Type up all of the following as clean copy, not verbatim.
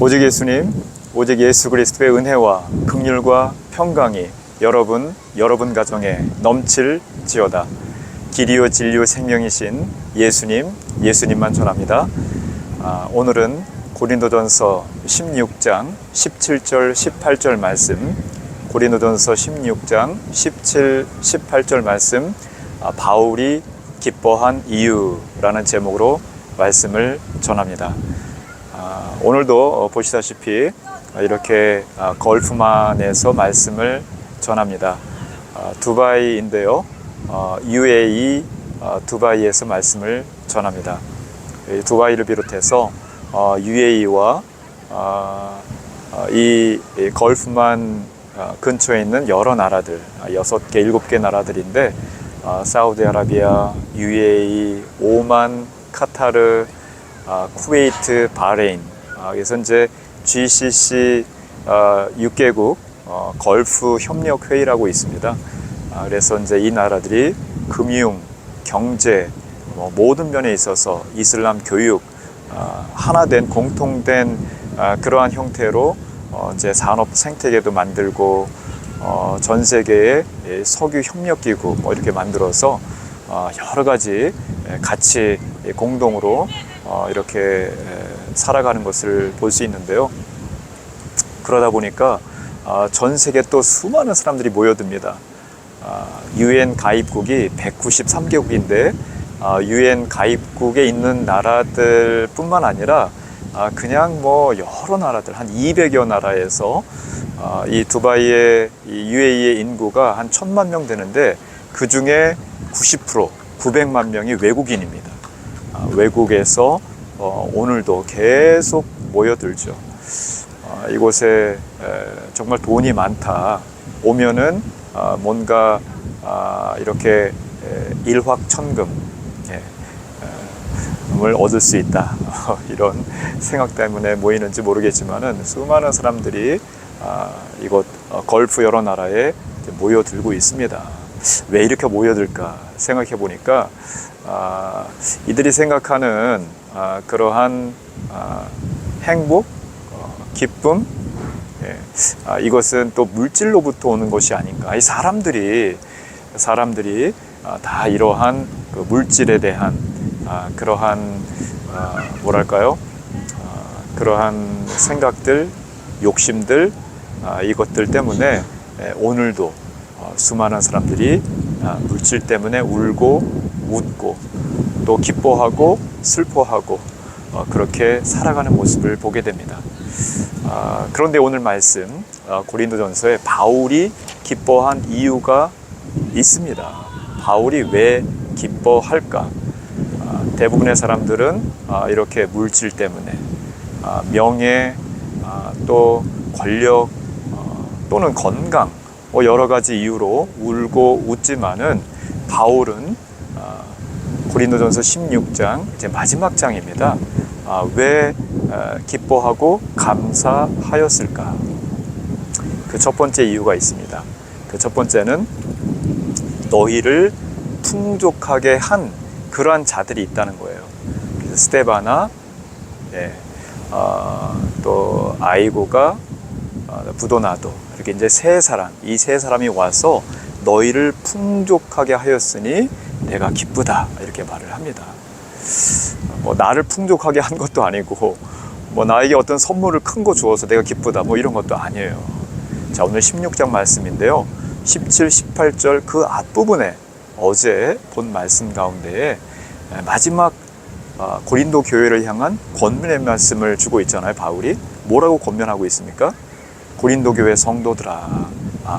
오직 예수님, 오직 예수 그리스도의 은혜와 긍휼과 평강이 여러분 가정에 넘칠지어다. 길이요 진리요 생명이신 예수님만 전합니다. 오늘은 고린도전서 16장 17절 18절 말씀, 고린도전서 16장 17, 18절 말씀, 바울이 기뻐한 이유라는 제목으로 말씀을 전합니다. 오늘도 보시다시피 이렇게 걸프만에서 말씀을 전합니다. 두바이인데요, UAE 두바이에서 말씀을 전합니다. 두바이를 비롯해서 UAE와 이 걸프만 근처에 있는 여러 나라들, 6개, 7개 나라들인데 사우디아라비아, UAE, 오만, 카타르, 쿠웨이트, 바레인, 그래서 이제 GCC 6개국 걸프 협력 회의라고 있습니다. 그래서 이제 이 나라들이 금융, 경제, 모든 면에 있어서 이슬람 교육, 하나된 공통된 그러한 형태로 이제 산업 생태계도 만들고 전 세계의 석유 협력 기구 이렇게 만들어서 여러 가지 같이 공동으로 이렇게 살아가는 것을 볼 수 있는데요. 그러다 보니까 전 세계 또 수많은 사람들이 모여듭니다. UN 가입국이 193개국인데 UN 가입국에 있는 나라들 뿐만 아니라 그냥 여러 나라들, 한 200여 나라에서 이 두바이의 이 UAE의 인구가 한 1000만 명 되는데 그 중에 90%, 900만 명이 외국인입니다. 외국에서 오늘도 계속 모여들죠. 이곳에 정말 돈이 많다. 오면은 뭔가 이렇게 일확천금을 얻을 수 있다. 이런 생각 때문에 모이는지 모르겠지만은 수많은 사람들이 이곳 걸프 여러 나라에 모여들고 있습니다. 왜 이렇게 모여들까 생각해 보니까 이들이 생각하는 그러한 행복, 기쁨, 이것은 또 물질로부터 오는 것이 아닌가. 이 사람들이 다 이러한 그 물질에 대한 그러한 뭐랄까요? 그러한 생각들, 욕심들, 이것들 때문에 오늘도 수많은 사람들이 물질 때문에 울고 웃고 또 기뻐하고 슬퍼하고 그렇게 살아가는 모습을 보게 됩니다. 그런데 오늘 말씀 고린도전서에 바울이 기뻐한 이유가 있습니다. 바울이 왜 기뻐할까? 대부분의 사람들은 이렇게 물질 때문에 명예, 또 권력, 또는 건강, 여러 가지 이유로 울고 웃지만은 바울은 고린도전서 16장 이제 마지막 장입니다. 왜 기뻐하고 감사하였을까? 그 첫 번째 이유가 있습니다. 그 첫 번째는 너희를 풍족하게 한 그러한 자들이 있다는 거예요. 그래서 스데바나, 또 아이고가, 부도나도, 이렇게 이제 이 세 사람이 와서 너희를 풍족하게 하였으니 내가 기쁘다, 이렇게 말을 합니다. 나를 풍족하게 한 것도 아니고 나에게 어떤 선물을 큰 거 주어서 내가 기쁘다 이런 것도 아니에요. 자, 오늘 16장 말씀인데요, 17, 18절 그 앞부분에 어제 본 말씀 가운데에 마지막 고린도 교회를 향한 권면의 말씀을 주고 있잖아요. 바울이 뭐라고 권면하고 있습니까? 고린도 교회 성도들아,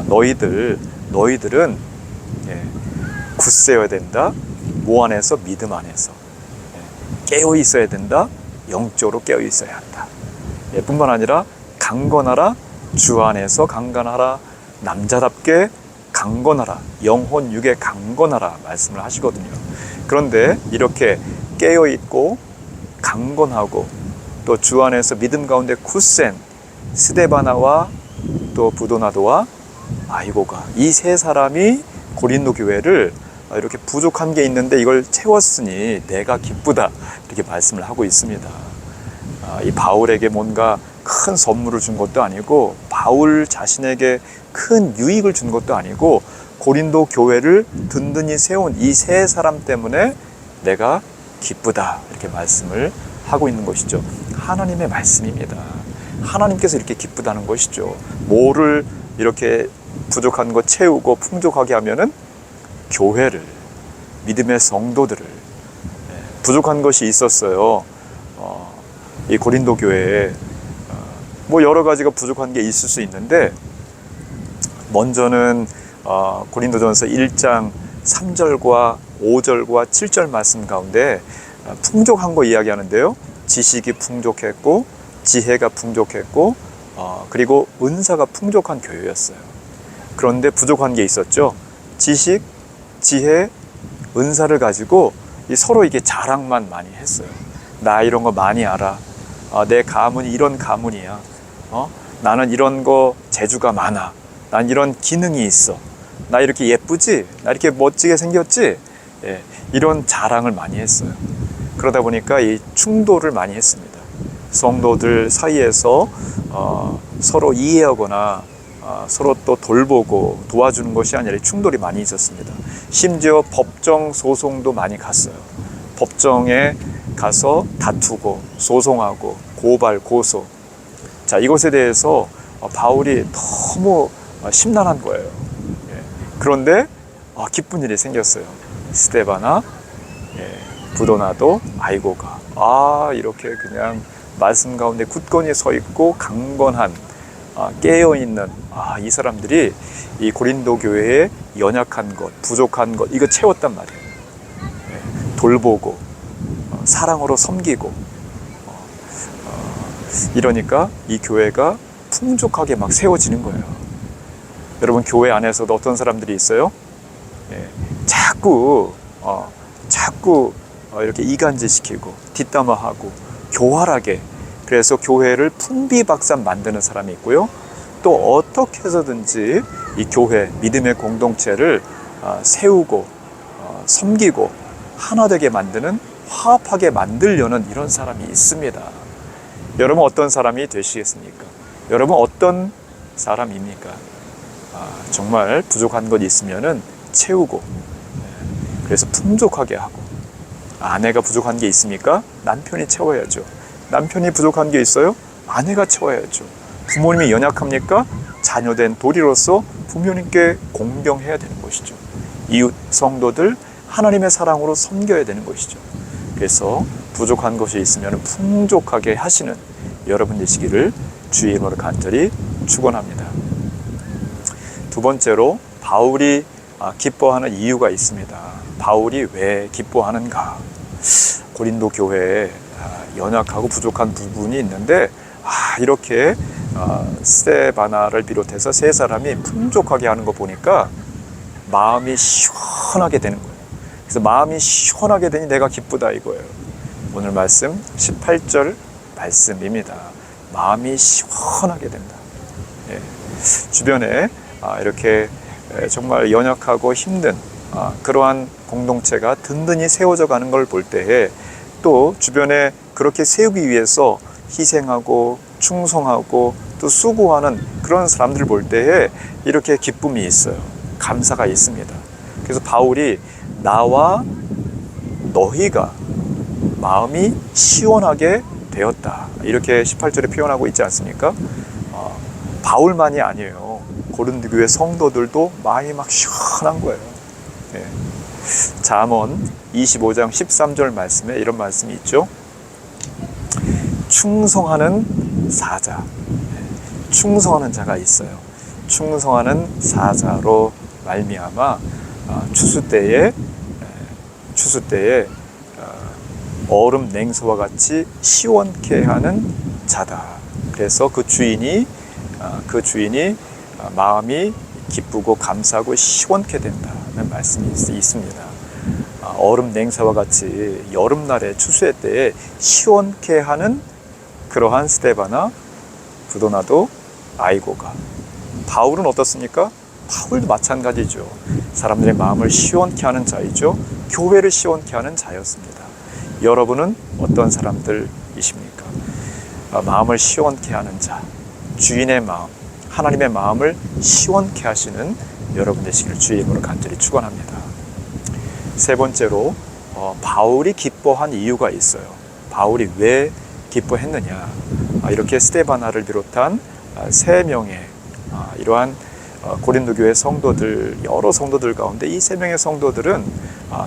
너희들은 굳세어야 된다. 뭐 안에서? 믿음 안에서. 깨어 있어야 된다. 영적으로 깨어 있어야 한다. 뿐만 아니라 강건하라. 주 안에서 강건하라. 남자답게 강건하라. 영혼 육에 강건하라 말씀을 하시거든요. 그런데 이렇게 깨어 있고 강건하고 또 주 안에서 믿음 가운데 굳센 스데바나와 또 부도나도와 아이고가, 이 세 사람이 고린도 교회를 이렇게 부족한 게 있는데 이걸 채웠으니 내가 기쁘다, 이렇게 말씀을 하고 있습니다. 이 바울에게 뭔가 큰 선물을 준 것도 아니고 바울 자신에게 큰 유익을 준 것도 아니고 고린도 교회를 든든히 세운 이 세 사람 때문에 내가 기쁘다 이렇게 말씀을 하고 있는 것이죠. 하나님의 말씀입니다. 하나님께서 이렇게 기쁘다는 것이죠. 뭐를 이렇게 부족한 거 채우고 풍족하게 하면은 교회를, 믿음의 성도들을, 부족한 것이 있었어요. 이 고린도 교회에 뭐 여러 가지가 부족한 게 있을 수 있는데, 먼저는 고린도전서 1장 3절과 5절과 7절 말씀 가운데 풍족한 거 이야기하는데요. 지식이 풍족했고 지혜가 풍족했고 그리고 은사가 풍족한 교회였어요. 그런데 부족한 게 있었죠. 지식, 지혜, 은사를 가지고 서로 이게 자랑만 많이 했어요. 나 이런 거 많이 알아. 내 가문이 이런 가문이야. 나는 이런 거 재주가 많아. 난 이런 기능이 있어. 나 이렇게 예쁘지? 나 이렇게 멋지게 생겼지? 예, 이런 자랑을 많이 했어요. 그러다 보니까 이 충돌을 많이 했습니다. 성도들 사이에서 서로 이해하거나 서로 또 돌보고 도와주는 것이 아니라 충돌이 많이 있었습니다. 심지어 법정 소송도 많이 갔어요. 법정에 가서 다투고 소송하고 고발, 고소. 자, 이것에 대해서 바울이 너무 심란한 거예요. 그런데 기쁜 일이 생겼어요. 스데바나, 부도나도, 아이고가 이렇게 그냥 말씀 가운데 굳건히 서 있고 강건한 깨어있는 이 사람들이 이 고린도 교회의 연약한 것, 부족한 것 이거 채웠단 말이에요. 돌보고 사랑으로 섬기고 이러니까 이 교회가 풍족하게 막 세워지는 거예요. 여러분, 교회 안에서도 어떤 사람들이 있어요? 자꾸 이렇게 이간질시키고 뒷담화하고 교활하게, 그래서 교회를 풍비박산 만드는 사람이 있고요. 또 어떻게 해서든지 이 교회, 믿음의 공동체를 세우고 섬기고 하나 되게 만드는, 화합하게 만들려는 이런 사람이 있습니다. 여러분, 어떤 사람이 되시겠습니까? 여러분, 어떤 사람입니까? 정말 부족한 것 있으면은 채우고, 그래서 풍족하게 하고. 아내가 부족한 게 있습니까? 남편이 채워야죠. 남편이 부족한 게 있어요? 아내가 채워야죠. 부모님이 연약합니까? 자녀된 도리로서 부모님께 공경해야 되는 것이죠. 이웃 성도들 하나님의 사랑으로 섬겨야 되는 것이죠. 그래서 부족한 것이 있으면 풍족하게 하시는 여러분 되시기를 주의 이름으로 간절히 축원합니다. 두 번째로, 바울이 기뻐하는 이유가 있습니다. 바울이 왜 기뻐하는가? 고린도 교회에 연약하고 부족한 부분이 있는데 이렇게 스데바나를 비롯해서 세 사람이 풍족하게 하는 거 보니까 마음이 시원하게 되는 거예요. 그래서 마음이 시원하게 되니 내가 기쁘다 이거예요. 오늘 말씀 18절 말씀입니다. 마음이 시원하게 된다. 주변에 이렇게 정말 연약하고 힘든 그러한 공동체가 든든히 세워져 가는 걸 볼 때에, 또 주변에 그렇게 세우기 위해서 희생하고 충성하고 또 수고하는 그런 사람들을 볼 때에 이렇게 기쁨이 있어요. 감사가 있습니다. 그래서 바울이 나와 너희가 마음이 시원하게 되었다 이렇게 18절에 표현하고 있지 않습니까? 바울만이 아니에요. 고린도 교회 성도들도 마음이 막 시원한 거예요. 잠언 25장 13절 말씀에 이런 말씀이 있죠. 충성하는 사자, 충성하는 자가 있어요. 충성하는 사자로 말미암아 추수 때에 얼음 냉소와 같이 시원케 하는 자다. 그래서 그 주인이 마음이 기쁘고 감사하고 시원케 된다는 말씀이 있습니다. 얼음 냉사와 같이 여름날에 추수의 때에 시원케 하는 그러한 스데바나, 부도나도, 아이고가. 바울은 어떻습니까? 바울도 마찬가지죠. 사람들의 마음을 시원케 하는 자이죠. 교회를 시원케 하는 자였습니다. 여러분은 어떤 사람들이십니까? 마음을 시원케 하는 자, 주인의 마음, 하나님의 마음을 시원케 하시는 여러분 되시기를 주의 이름으로 간절히 축원합니다. 세 번째로 바울이 기뻐한 이유가 있어요. 바울이 왜 기뻐했느냐? 이렇게 스데바나를 비롯한 세 명의 이러한 고린도 교회 성도들, 여러 성도들 가운데 이 세 명의 성도들은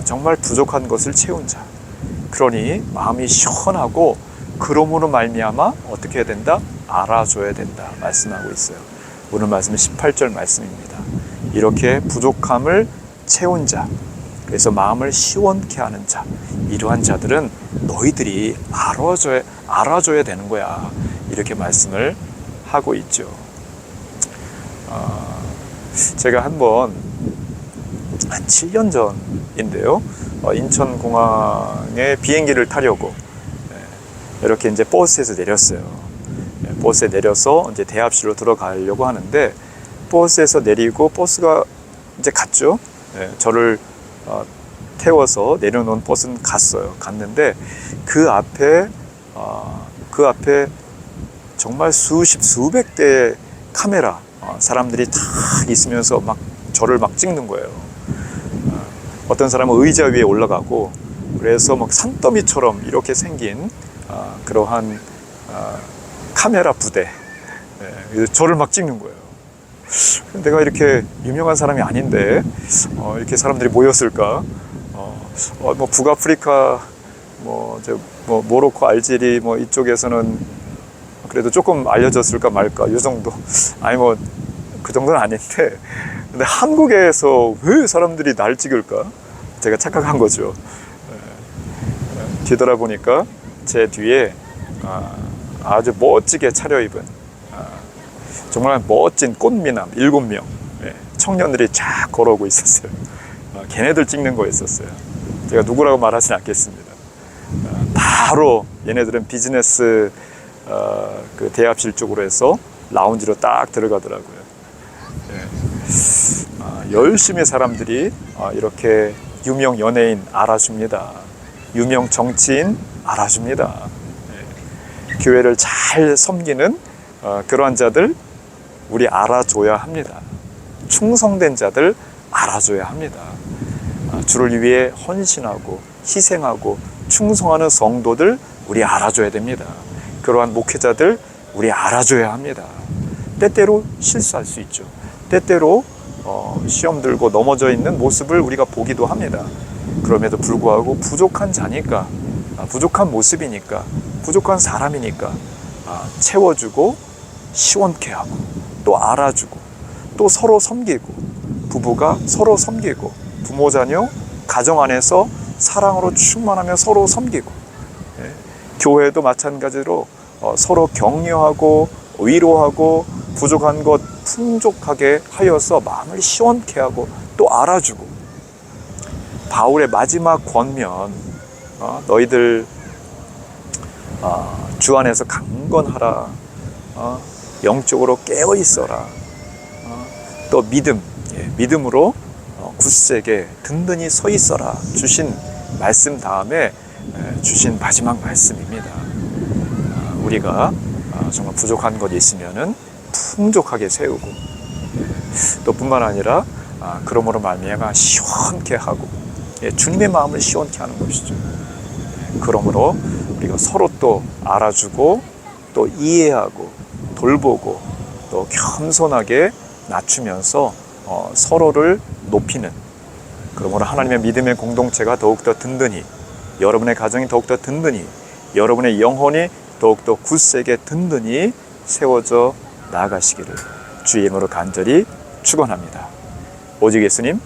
정말 부족한 것을 채운 자. 그러니 마음이 시원하고 그러므로 말미암아 어떻게 해야 된다? 알아줘야 된다 말씀하고 있어요. 오늘 말씀은 18절 말씀입니다. 이렇게 부족함을 채운 자, 그래서 마음을 시원케 하는 자, 이러한 자들은 너희들이 알아줘야 되는 거야. 이렇게 말씀을 하고 있죠. 제가 한 7년 전인데요. 인천공항에 비행기를 타려고 이렇게 이제 버스에서 내렸어요. 버스에 내려서 이제 대합실로 들어가려고 하는데 버스에서 내리고 버스가 이제 갔죠. 저를 태워서 내려놓은 버스는 갔는데 그 앞에 정말 수백 대의 카메라 사람들이 다 있으면서 막 저를 막 찍는 거예요. 어떤 사람은 의자 위에 올라가고 그래서 막 산더미처럼 이렇게 생긴 그러한 카메라 부대, 저를 막 찍는 거예요. 내가 이렇게 유명한 사람이 아닌데 이렇게 사람들이 모였을까? 뭐 북아프리카, 모로코, 알제리 이쪽에서는 그래도 조금 알려졌을까 말까 이 정도. 아니 그 정도는 아닌데, 근데 한국에서 왜 사람들이 날 찍을까? 제가 착각한 거죠. 뒤돌아보니까 제 뒤에 아주 멋지게 차려입은 정말 멋진 꽃미남 7명 청년들이 쫙 걸어오고 있었어요. 걔네들 찍는 거였었어요. 제가 누구라고 말하진 않겠습니다. 바로 얘네들은 비즈니스 그 대합실 쪽으로 해서 라운지로 딱 들어가더라고요. 열심히 사람들이 이렇게 유명 연예인 알아줍니다. 유명 정치인 알아줍니다. 교회를 잘 섬기는 그러한 자들 우리 알아줘야 합니다. 충성된 자들 알아줘야 합니다. 주를 위해 헌신하고 희생하고 충성하는 성도들 우리 알아줘야 됩니다. 그러한 목회자들 우리 알아줘야 합니다. 때때로 실수할 수 있죠. 때때로 시험 들고 넘어져 있는 모습을 우리가 보기도 합니다. 그럼에도 불구하고 부족한 자니까, 부족한 모습이니까, 부족한 사람이니까 채워주고 시원케 하고 또 알아주고 또 서로 섬기고, 부부가 서로 섬기고, 부모 자녀 가정 안에서 사랑으로 충만하며 서로 섬기고, 교회도 마찬가지로 서로 격려하고 위로하고 부족한 것 풍족하게 하여서 마음을 시원케 하고 또 알아주고. 바울의 마지막 권면, 너희들 주 안에서 강건하라, 영적으로 깨어 있어라, 또 믿음으로 굳세게 든든히 서 있어라 주신 말씀 다음에 주신 마지막 말씀입니다. 우리가 정말 부족한 것이 있으면은 풍족하게 세우고, 또 뿐만 아니라 그러므로 말미암아 시원케 하고, 주님의 마음을 시원케 하는 것이죠. 그러므로 우리가 서로 또 알아주고 또 이해하고 돌보고 또 겸손하게 낮추면서 서로를 높이는, 그러므로 하나님의 믿음의 공동체가 더욱더 든든히, 여러분의 가정이 더욱더 든든히, 여러분의 영혼이 더욱더 굳세게 든든히 세워져 나아가시기를 주의 이름으로 간절히 축원합니다. 오직 예수님